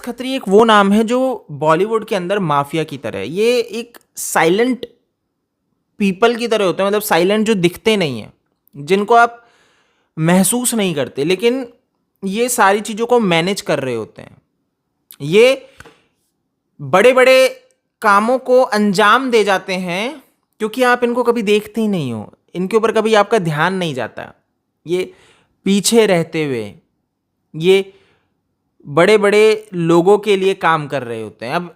खत्री एक वो नाम है जो बॉलीवुड के अंदर माफिया की तरह है। ये एक साइलेंट पीपल की तरह होते हैं, मतलब साइलेंट जो दिखते नहीं हैं, जिनको आप महसूस नहीं करते, लेकिन ये सारी चीज़ों को मैनेज कर रहे होते हैं। ये बड़े बड़े कामों को अंजाम दे जाते हैं क्योंकि आप इनको कभी देखते ही नहीं हो, इनके ऊपर कभी आपका ध्यान नहीं जाता। ये पीछे रहते हुए ये बड़े बड़े लोगों के लिए काम कर रहे होते हैं। अब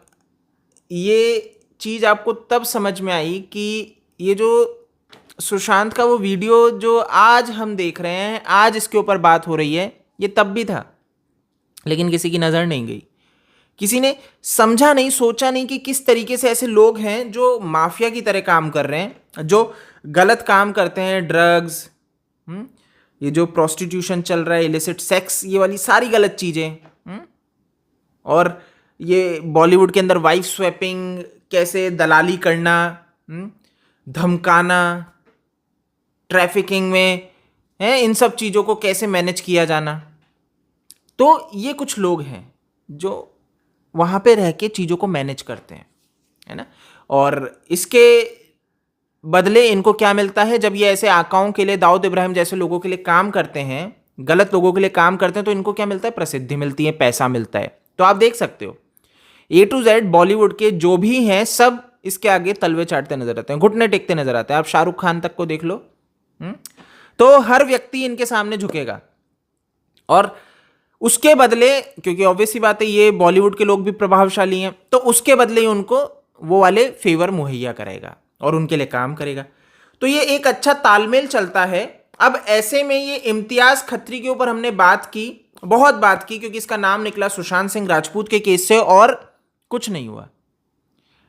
ये चीज़ आपको तब समझ में आई कि ये जो सुशांत का वो वीडियो जो आज हम देख रहे हैं, आज इसके ऊपर बात हो रही है, ये तब भी था, लेकिन किसी की नज़र नहीं गई। किसी ने समझा नहीं, सोचा नहीं कि किस तरीके से ऐसे लोग हैं जो माफिया की तरह काम कर रहे हैं, जो गलत काम करते हैं, ड्रग्स, ये जो प्रोस्टिट्यूशन चल रहा है, इलिसिट सेक्स, ये वाली सारी गलत चीज़ें, और ये बॉलीवुड के अंदर वाइफ स्वैपिंग, कैसे दलाली करना, धमकाना, ट्रैफिकिंग में है, इन सब चीज़ों को कैसे मैनेज किया जाना। तो ये कुछ लोग हैं जो वहाँ पे रह के चीज़ों को मैनेज करते हैं, है ना। और इसके बदले इनको क्या मिलता है, जब ये ऐसे आकाओं के लिए, दाऊद इब्राहिम जैसे लोगों के लिए काम करते हैं, गलत लोगों के लिए काम करते हैं, तो इनको क्या मिलता है, प्रसिद्धि मिलती है, पैसा मिलता है। तो आप देख सकते हो A to Z बॉलीवुड के जो भी हैं सब इसके आगे तलवे चाटते नजर आते हैं, घुटने टेकते नजर आते हैं। आप शाहरुख खान तक को देख लो, तो हर व्यक्ति इनके सामने झुकेगा, और उसके बदले, क्योंकि ऑब्वियस सी बात है ये बॉलीवुड के लोग भी प्रभावशाली हैं, तो उसके बदले ही उनको वो वाले फेवर मुहैया करेगा और उनके लिए काम करेगा। तो ये एक अच्छा तालमेल चलता है। अब ऐसे में ये इम्तियाज खत्री के ऊपर हमने बात की, बहुत बात की, क्योंकि इसका नाम निकला सुशांत सिंह राजपूत के केस से, और कुछ नहीं हुआ।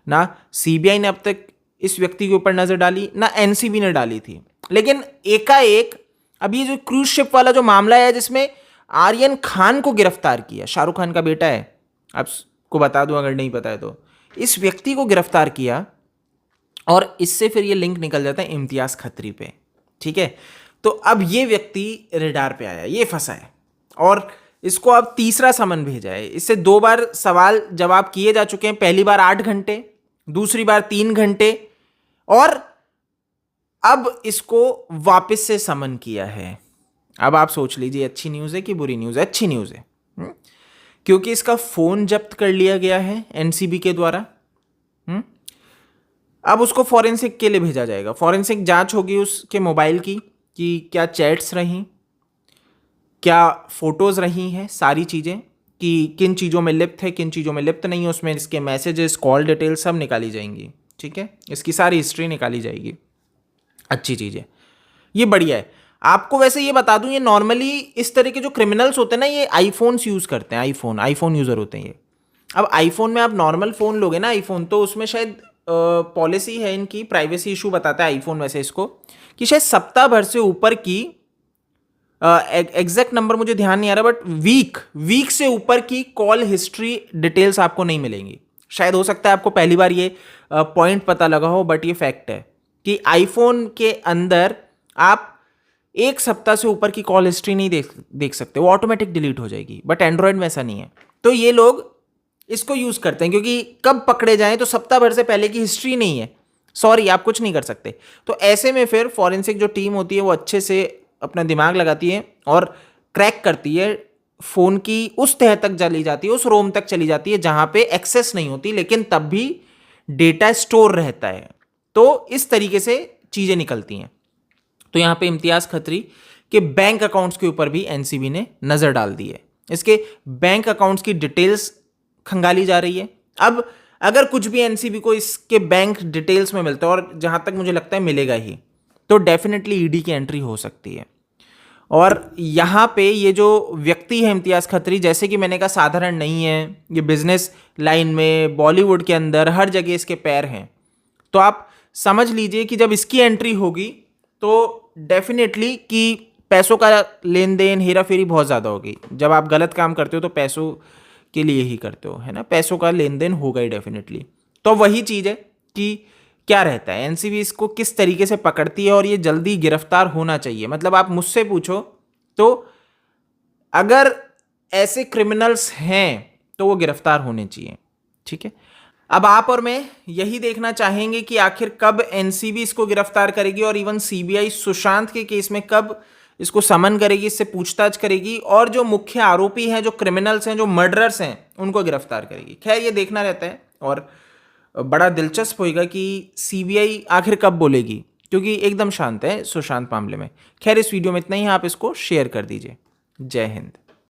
ना सीबीआई ने अब तक इस व्यक्ति के ऊपर नजर डाली, ना एनसीबी ने डाली थी, लेकिन एकाएक अब ये जो क्रूज शिप वाला जो मामला है, जिसमें आर्यन खान को गिरफ्तार किया, शाहरुख खान का बेटा है, आपको बता दूं अगर नहीं पता है तो, इस व्यक्ति को गिरफ्तार किया, और इससे फिर ये लिंक निकल जाता है इम्तियाज खत्री पे, ठीक है। तो अब ये व्यक्ति रेडार पे आया, ये फंसा है, और इसको अब तीसरा समन भेजा है। इससे 2 बार सवाल जवाब किए जा चुके हैं, पहली बार 8 घंटे, दूसरी बार 3 घंटे, और अब इसको वापस से समन किया है। अब आप सोच लीजिए अच्छी न्यूज़ है कि बुरी न्यूज़ है। अच्छी न्यूज़ है, क्योंकि इसका फ़ोन जब्त कर लिया गया है एनसीबी के द्वारा। अब उसको फॉरेंसिक के लिए भेजा जाएगा, फॉरेंसिक जांच होगी उसके मोबाइल की, कि क्या चैट्स रहीं, क्या फोटोज़ रही हैं, सारी चीज़ें, कि किन चीज़ों में लिप्त है, किन चीज़ों में लिप्त नहीं है, उसमें इसके मैसेजेस, कॉल डिटेल सब निकाली जाएंगी, ठीक है। इसकी सारी हिस्ट्री निकाली जाएगी। अच्छी चीज़ है, ये बढ़िया है। आपको वैसे ये बता दूं, ये नॉर्मली इस तरह के जो क्रिमिनल्स होते हैं ना, ये आईफोन्स यूज़ करते हैं, आईफोन यूज़र होते हैं ये। अब आईफोन में आप नॉर्मल फ़ोन लोगे ना, आईफोन, तो उसमें शायद पॉलिसी है इनकी, प्राइवेसी इशू बताता है आईफोन वैसे इसको, कि शायद सप्ताह भर से ऊपर की, एग्जैक्ट नंबर मुझे ध्यान नहीं आ रहा, बट वीक से ऊपर की कॉल हिस्ट्री डिटेल्स आपको नहीं मिलेंगी। शायद हो सकता है आपको पहली बार ये पॉइंट पता लगा हो, बट ये फैक्ट है कि आईफोन के अंदर आप 1 सप्ताह से ऊपर की कॉल हिस्ट्री नहीं देख सकते, वो ऑटोमेटिक डिलीट हो जाएगी। बट एंड्रॉयड में ऐसा नहीं है, तो ये लोग इसको यूज़ करते हैं, क्योंकि कब पकड़े जाएं तो सप्ताह भर से पहले की हिस्ट्री नहीं है, सॉरी आप कुछ नहीं कर सकते। तो ऐसे में फिर फॉरेंसिक जो टीम होती है वो अच्छे से अपना दिमाग लगाती है और क्रैक करती है, फ़ोन की उस तह तक चली जाती है, उस रोम तक चली जाती है जहाँ पे एक्सेस नहीं होती, लेकिन तब भी डेटा स्टोर रहता है। तो इस तरीके से चीज़ें निकलती हैं। तो यहाँ पे इम्तियाज खत्री के बैंक अकाउंट्स के ऊपर भी एनसीबी ने नज़र डाल दी है, इसके बैंक अकाउंट्स की डिटेल्स खंगाली जा रही है। अब अगर कुछ भी एनसीबी को इसके बैंक डिटेल्स में मिलता है, और जहाँ तक मुझे लगता है मिलेगा ही, तो डेफिनेटली ईडी की एंट्री हो सकती है। और यहाँ पे ये जो व्यक्ति है इम्तियाज खत्री, जैसे कि मैंने कहा, साधारण नहीं है, ये बिजनेस लाइन में, बॉलीवुड के अंदर हर जगह इसके पैर हैं। तो आप समझ लीजिए कि जब इसकी एंट्री होगी तो डेफिनेटली कि पैसों का लेन देन, हेरा फेरी बहुत ज़्यादा होगी। जब आप गलत काम करते हो तो पैसों के लिए ही करते हो, है ना, पैसों का लेन देन होगा ही डेफिनेटली। तो वही चीज़ है कि क्या रहता है, एनसीबी इसको किस तरीके से पकड़ती है, और ये जल्दी गिरफ्तार होना चाहिए। मतलब आप मुझसे पूछो तो अगर ऐसे क्रिमिनल्स हैं तो वो गिरफ्तार होने चाहिए। ठीक है, अब आप और मैं यही देखना चाहेंगे कि आखिर कब एनसीबी इसको गिरफ्तार करेगी और इवन सीबीआई सुशांत के केस में कब इसको समन करेगी, इससे पूछताछ करेगी और जो मुख्य आरोपी हैं, जो क्रिमिनल्स हैं, जो मर्डरर्स हैं, उनको गिरफ्तार करेगी। खैर ये देखना रहता है और बड़ा दिलचस्प होएगा कि सीबीआई आखिर कब बोलेगी, क्योंकि एकदम शांत है सुशांत मामले में। खैर इस वीडियो में इतना ही, आप इसको शेयर कर दीजिए। जय हिंद।